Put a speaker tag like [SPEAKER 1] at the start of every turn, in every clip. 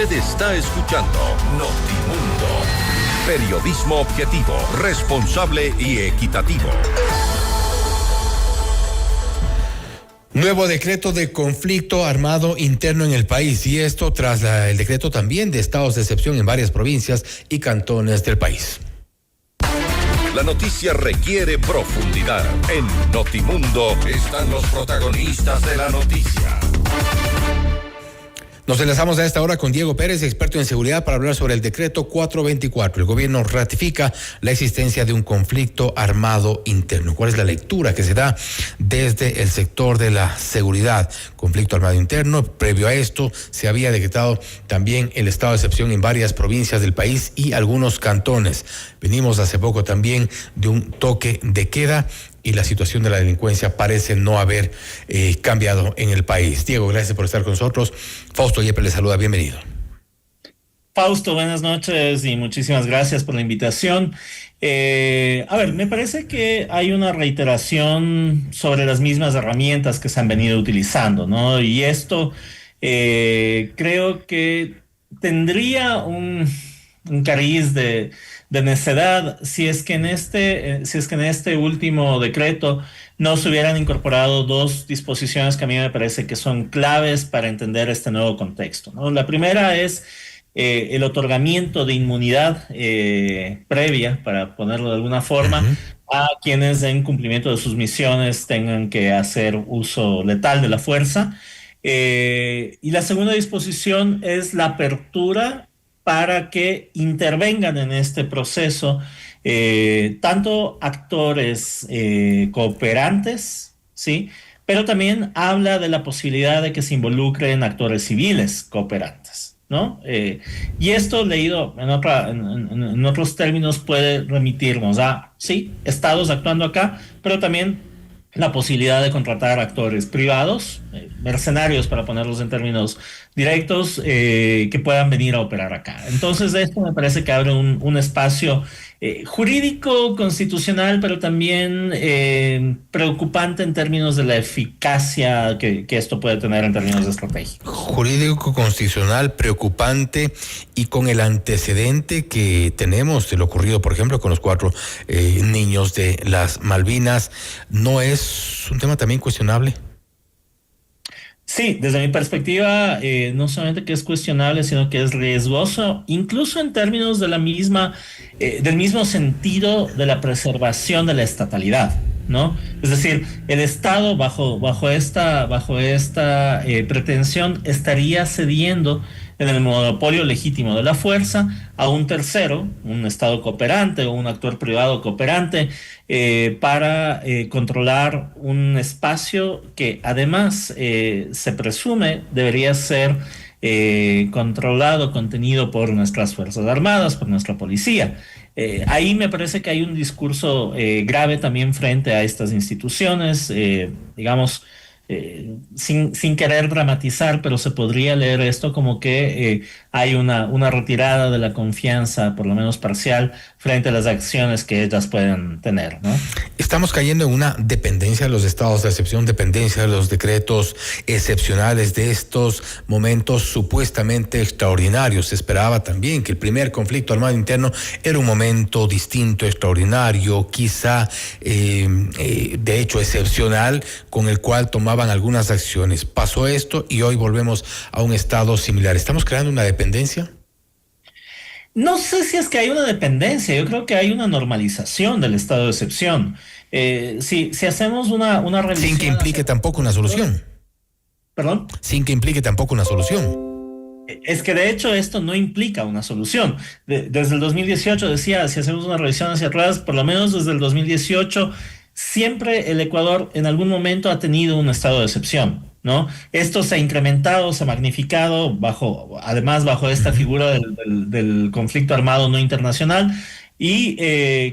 [SPEAKER 1] Usted está escuchando Notimundo. Periodismo objetivo, responsable y equitativo.
[SPEAKER 2] Nuevo decreto de conflicto armado interno en el país, y esto tras el decreto también de estados de excepción en varias provincias y cantones del país.
[SPEAKER 1] La noticia requiere profundidad. En Notimundo están los protagonistas de la noticia.
[SPEAKER 2] Nos enlazamos a esta hora con Diego Pérez, experto en seguridad, para hablar sobre el decreto 424. El gobierno ratifica la existencia de un conflicto armado interno. ¿Cuál es la lectura que se da desde el sector de la seguridad? Conflicto armado interno. Previo a esto, se había decretado también el estado de excepción en varias provincias del país y algunos cantones. Venimos hace poco también de un toque de queda, y la situación de la delincuencia parece no haber cambiado en el país. Diego, gracias por estar con nosotros. Fausto Yepes le saluda, bienvenido.
[SPEAKER 3] Fausto, buenas noches y muchísimas gracias por la invitación. Me parece que hay una reiteración sobre las mismas herramientas que se han venido utilizando, ¿no? Y esto creo que tendría un cariz de necedad si es que en este último decreto no se hubieran incorporado dos disposiciones que a mí me parece que son claves para entender este nuevo contexto, ¿no? La primera es el otorgamiento de inmunidad previa, para ponerlo de alguna forma, a quienes en cumplimiento de sus misiones tengan que hacer uso letal de la fuerza. Y la segunda disposición es la apertura para que intervengan en este proceso tanto actores cooperantes, ¿sí? Pero también habla de la posibilidad de que se involucren actores civiles cooperantes, ¿no? Y esto, leído en otros términos, puede remitirnos a, sí, estados actuando acá, pero también la posibilidad de contratar actores privados, mercenarios, para ponerlos en términos directos, que puedan venir a operar acá. Entonces, esto me parece que abre un espacio jurídico, constitucional, pero también preocupante en términos de la eficacia que esto puede tener en términos estratégicos.
[SPEAKER 2] Jurídico, constitucional, preocupante, y con el antecedente que tenemos de lo ocurrido, por ejemplo, con los 4 niños de las Malvinas, ¿no es un tema también cuestionable?
[SPEAKER 3] Sí, desde mi perspectiva, no solamente que es cuestionable, sino que es riesgoso, incluso en términos de del mismo sentido de la preservación de la estatalidad, ¿no? Es decir, el Estado bajo esta pretensión estaría cediendo en el monopolio legítimo de la fuerza a un tercero, un Estado cooperante o un actor privado cooperante, para controlar un espacio que además se presume debería ser controlado, contenido por nuestras Fuerzas Armadas, por nuestra policía. Ahí me parece que hay un discurso grave también frente a estas instituciones, sin querer dramatizar, pero se podría leer esto como que hay una retirada de la confianza, por lo menos parcial, frente a las acciones que ellas pueden tener, ¿no?
[SPEAKER 2] Estamos cayendo en una dependencia de los estados de excepción, dependencia de los decretos excepcionales, de estos momentos supuestamente extraordinarios. Se esperaba también que el primer conflicto armado interno era un momento distinto, extraordinario, quizá de hecho excepcional, con el cual tomaban algunas acciones. Pasó esto y hoy volvemos a un estado similar. ¿Estamos creando una dependencia?
[SPEAKER 3] No sé si es que hay una dependencia, yo creo que hay una normalización del estado de excepción. Si hacemos una revisión...
[SPEAKER 2] Sin que implique tampoco una solución.
[SPEAKER 3] ¿Perdón?
[SPEAKER 2] Sin que implique tampoco una solución.
[SPEAKER 3] Es que de hecho esto no implica una solución. Desde el 2018 decía, si hacemos una revisión hacia atrás, por lo menos desde el 2018, siempre el Ecuador en algún momento ha tenido un estado de excepción, ¿no? Esto se ha incrementado, se ha magnificado además bajo esta figura del conflicto armado no internacional, y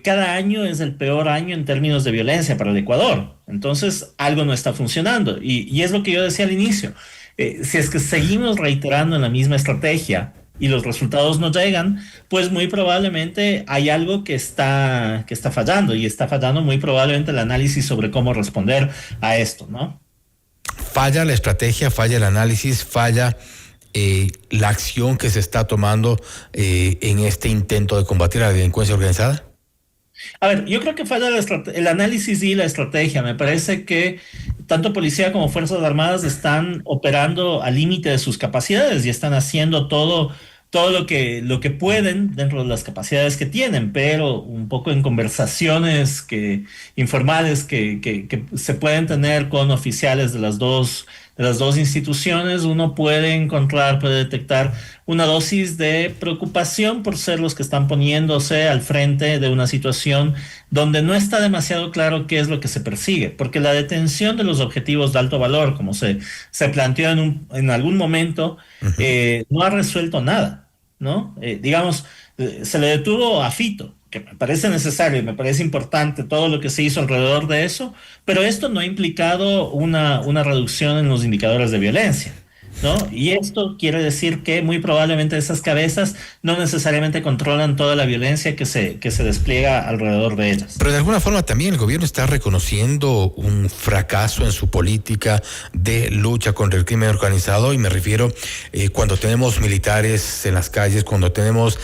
[SPEAKER 3] cada año es el peor año en términos de violencia para el Ecuador. Entonces algo no está funcionando, y es lo que yo decía al inicio. Si es que seguimos reiterando en la misma estrategia y los resultados no llegan, pues muy probablemente hay algo que está fallando, y está fallando muy probablemente el análisis sobre cómo responder a esto, ¿no?
[SPEAKER 2] Falla la estrategia, falla el análisis, falla la acción que se está tomando en este intento de combatir a la delincuencia organizada?
[SPEAKER 3] A ver, yo creo que falta el análisis y la estrategia. Me parece que tanto policía como Fuerzas Armadas están operando al límite de sus capacidades y están haciendo todo lo que pueden dentro de las capacidades que tienen, pero un poco en conversaciones informales que se pueden tener con oficiales de las dos instituciones, uno puede detectar una dosis de preocupación por ser los que están poniéndose al frente de una situación donde no está demasiado claro qué es lo que se persigue, porque la detención de los objetivos de alto valor, como se planteó en algún momento, no ha resuelto nada, ¿no? Se le detuvo a Fito, que me parece necesario y me parece importante todo lo que se hizo alrededor de eso, pero esto no ha implicado una reducción en los indicadores de violencia, ¿no? Y esto quiere decir que muy probablemente esas cabezas no necesariamente controlan toda la violencia que se despliega alrededor de ellas.
[SPEAKER 2] Pero de alguna forma también el gobierno está reconociendo un fracaso en su política de lucha contra el crimen organizado, y me refiero cuando tenemos militares en las calles, cuando tenemos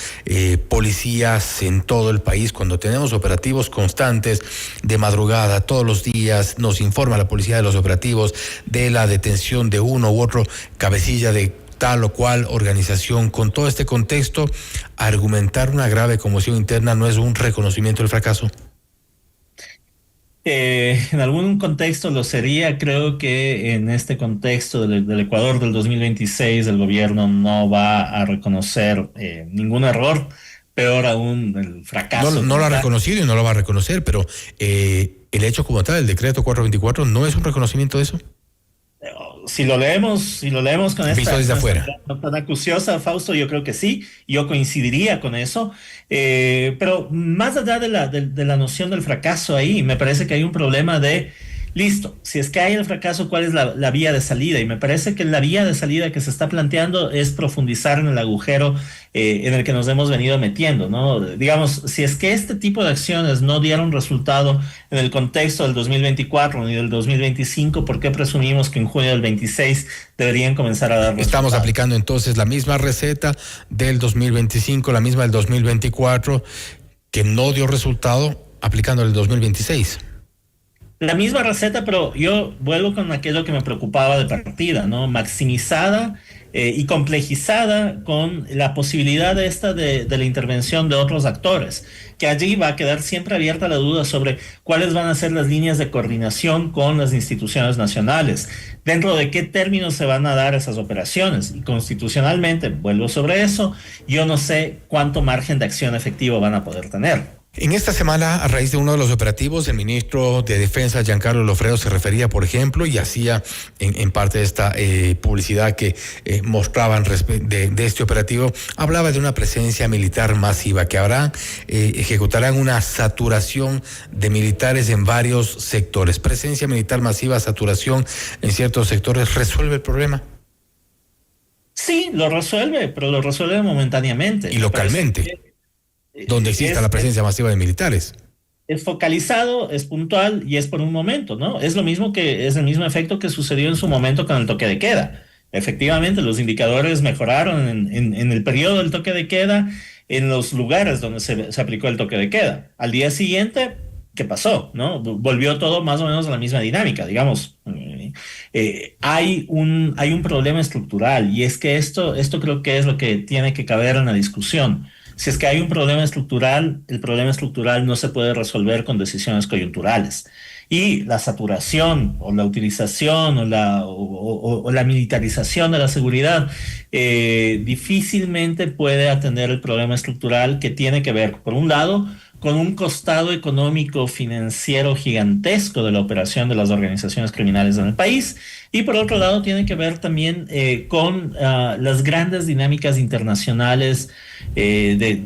[SPEAKER 2] policías en todo el país, cuando tenemos operativos constantes de madrugada, todos los días nos informa la policía de los operativos, de la detención de uno u otro cabecilla de tal o cual organización. Con todo este contexto, argumentar una grave conmoción interna no es un reconocimiento del fracaso.
[SPEAKER 3] En algún contexto lo sería. Creo que en este contexto del Ecuador del 2026 el gobierno no va a reconocer ningún error, peor aún el fracaso.
[SPEAKER 2] No lo ha reconocido y no lo va a reconocer, pero el hecho como tal, el decreto 424, ¿no es un reconocimiento de eso?
[SPEAKER 3] Si lo leemos con
[SPEAKER 2] visto desde afuera
[SPEAKER 3] tan acuciosa, Fausto, yo creo que sí, yo coincidiría con eso, pero más allá de la noción del fracaso ahí, me parece que hay un problema listo, si es que hay el fracaso, ¿cuál es la vía de salida? Y me parece que la vía de salida que se está planteando es profundizar en el agujero en el que nos hemos venido metiendo, ¿no? Digamos, si es que este tipo de acciones no dieron resultado en el contexto del 2024 ni del 2025, ¿por qué presumimos que en junio del 26 deberían comenzar a dar resultados?
[SPEAKER 2] Estamos aplicando entonces la misma receta del 2025, la misma del 2024, que no dio resultado, aplicando el 2026.
[SPEAKER 3] La misma receta, pero yo vuelvo con aquello que me preocupaba de partida, ¿no? Maximizada y complejizada con la posibilidad de la intervención de otros actores, que allí va a quedar siempre abierta la duda sobre cuáles van a ser las líneas de coordinación con las instituciones nacionales, dentro de qué términos se van a dar esas operaciones. Y constitucionalmente, vuelvo sobre eso, yo no sé cuánto margen de acción efectivo van a poder tener.
[SPEAKER 2] En esta semana, a raíz de uno de los operativos, el ministro de Defensa, Giancarlo Lofredo, se refería, por ejemplo, y hacía en parte de esta publicidad que mostraban de este operativo, hablaba de una presencia militar masiva, que ejecutarán una saturación de militares en varios sectores. Presencia militar masiva, saturación en ciertos sectores, ¿resuelve el problema?
[SPEAKER 3] Sí, lo resuelve, pero lo resuelve momentáneamente.
[SPEAKER 2] Y localmente, donde exista la presencia masiva de militares.
[SPEAKER 3] Es focalizado, es puntual y es por un momento, ¿no? Es el mismo efecto que sucedió en su momento con el toque de queda. Efectivamente, los indicadores mejoraron en el periodo del toque de queda, en los lugares donde se aplicó el toque de queda. Al día siguiente, ¿qué pasó? ¿No? Volvió todo más o menos a la misma dinámica, digamos. Hay un problema estructural, y es que esto creo que es lo que tiene que caber en la discusión. Si es que hay un problema estructural, el problema estructural no se puede resolver con decisiones coyunturales. Y la saturación o la utilización o la militarización de la seguridad difícilmente puede atender el problema estructural, que tiene que ver, por un lado, con un costado económico financiero gigantesco de la operación de las organizaciones criminales en el país, y por otro lado tiene que ver también con las grandes dinámicas internacionales que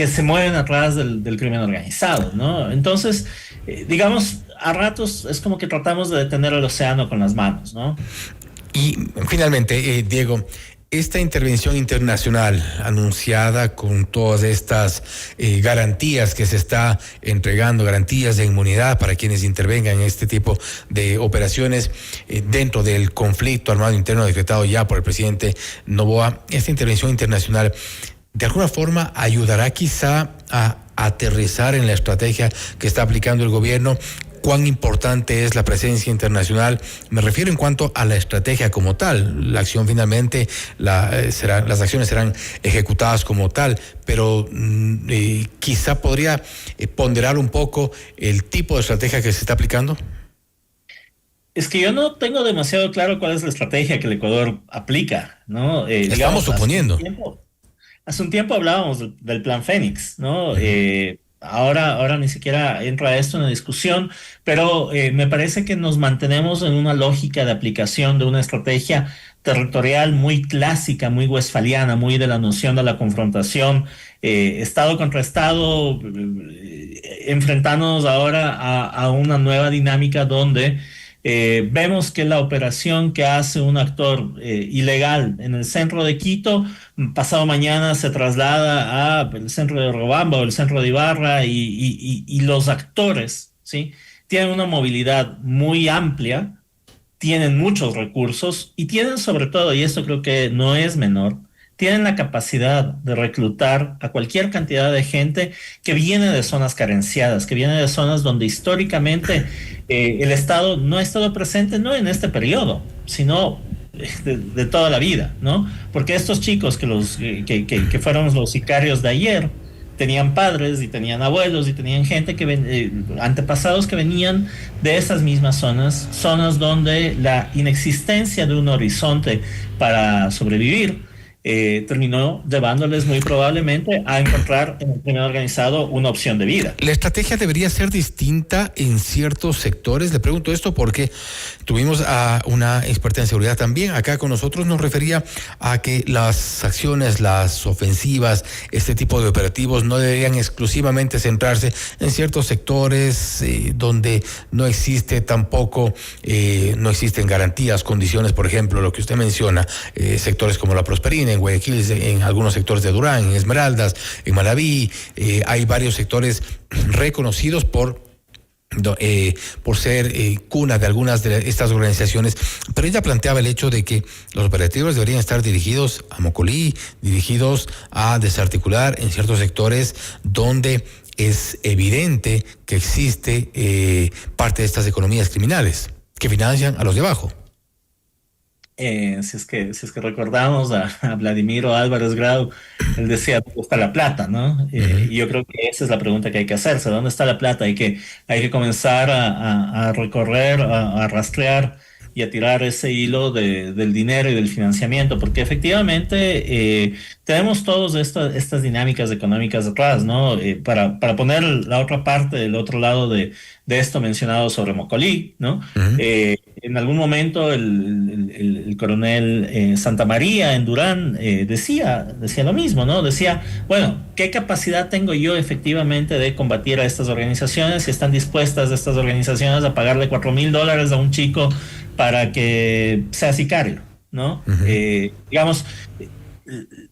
[SPEAKER 3] se mueven atrás del crimen organizado, ¿no? Entonces, digamos, a ratos es como que tratamos de detener el océano con las manos, ¿no?
[SPEAKER 2] Y finalmente, Diego, Esta intervención internacional anunciada con todas estas garantías que se está entregando, garantías de inmunidad para quienes intervengan en este tipo de operaciones dentro del conflicto armado interno decretado ya por el presidente Noboa, esta intervención internacional de alguna forma ayudará quizá a aterrizar en la estrategia que está aplicando el gobierno. ¿Cuán importante es la presencia internacional? Me refiero en cuanto a la estrategia como tal. La acción finalmente, las acciones serán ejecutadas como tal, pero quizá podría ponderar un poco el tipo de estrategia que se está aplicando.
[SPEAKER 3] Es que yo no tengo demasiado claro cuál es la estrategia que el Ecuador aplica, ¿no?
[SPEAKER 2] Estamos suponiendo.
[SPEAKER 3] Hace un tiempo hablábamos del Plan Fénix, ¿no? Ahora ni siquiera entra esto en la discusión, pero me parece que nos mantenemos en una lógica de aplicación de una estrategia territorial muy clásica, muy westfaliana, muy de la noción de la confrontación, Estado contra Estado, enfrentándonos ahora a una nueva dinámica donde vemos que la operación que hace un actor ilegal en el centro de Quito, pasado mañana se traslada al centro de Robamba o el centro de Ibarra y los actores, ¿sí?, tienen una movilidad muy amplia, tienen muchos recursos y tienen sobre todo, y esto creo que no es menor, tienen la capacidad de reclutar a cualquier cantidad de gente que viene de zonas carenciadas, que viene de zonas donde históricamente el Estado no ha estado presente, no en este periodo, sino de toda la vida, ¿no? Porque estos chicos que fueron los sicarios de ayer, tenían padres y tenían abuelos y tenían gente antepasados que venían de esas mismas zonas donde la inexistencia de un horizonte para sobrevivir terminó llevándoles muy probablemente a encontrar en el crimen organizado una opción de vida.
[SPEAKER 2] ¿La estrategia debería ser distinta en ciertos sectores? Le pregunto esto porque tuvimos a una experta en seguridad también acá con nosotros. Nos refería a que las acciones, las ofensivas, este tipo de operativos no deberían exclusivamente centrarse en ciertos sectores donde no existe tampoco, no existen garantías, condiciones, por ejemplo, lo que usted menciona, sectores como La Prosperina, en Guayaquil, en algunos sectores de Durán, en Esmeraldas, en Malaví, hay varios sectores reconocidos por ser cuna de algunas de estas organizaciones, pero ella planteaba el hecho de que los operativos deberían estar dirigidos a Mocolí, dirigidos a desarticular en ciertos sectores donde es evidente que existe parte de estas economías criminales que financian a los de abajo.
[SPEAKER 3] Si es que recordamos a Vladimiro Álvarez Grau, él decía, ¿dónde está la plata, no? Y yo creo que esa es la pregunta que hay que hacerse, ¿dónde está la plata? Hay que comenzar a recorrer, a rastrear y a tirar ese hilo del dinero y del financiamiento, porque efectivamente tenemos todas estas dinámicas económicas detrás, ¿no? Para poner la otra parte del otro lado de esto mencionado sobre Mocolí, ¿no? En algún momento el coronel Santamaría en Durán decía lo mismo, ¿no? Decía, bueno, ¿qué capacidad tengo yo efectivamente de combatir a estas organizaciones si están dispuestas estas organizaciones a pagarle $4,000 a un chico para que sea sicario, ¿no? Digamos,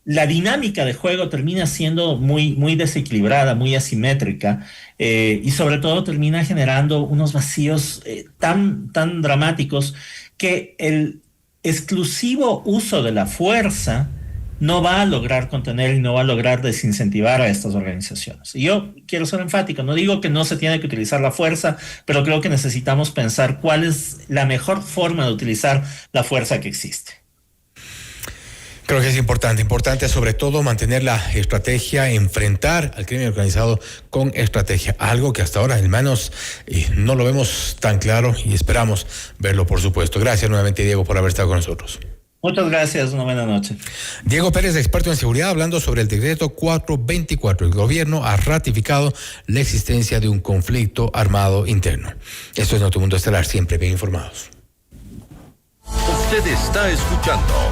[SPEAKER 3] la dinámica de juego termina siendo muy desequilibrada, muy asimétrica, y sobre todo termina generando unos vacíos tan dramáticos que el exclusivo uso de la fuerza no va a lograr contener y no va a lograr desincentivar a estas organizaciones. Y yo quiero ser enfático, no digo que no se tiene que utilizar la fuerza, pero creo que necesitamos pensar cuál es la mejor forma de utilizar la fuerza que existe.
[SPEAKER 2] Creo que es importante sobre todo mantener la estrategia, enfrentar al crimen organizado con estrategia, algo que hasta ahora, hermanos, no lo vemos tan claro y esperamos verlo, por supuesto. Gracias nuevamente, Diego, por haber estado con nosotros.
[SPEAKER 3] Muchas gracias, una buena noche.
[SPEAKER 2] Diego Pérez, experto en seguridad, hablando sobre el decreto 424. El gobierno ha ratificado la existencia de un conflicto armado interno. Esto es Notimundo Estelar, siempre bien informados.
[SPEAKER 1] Usted está escuchando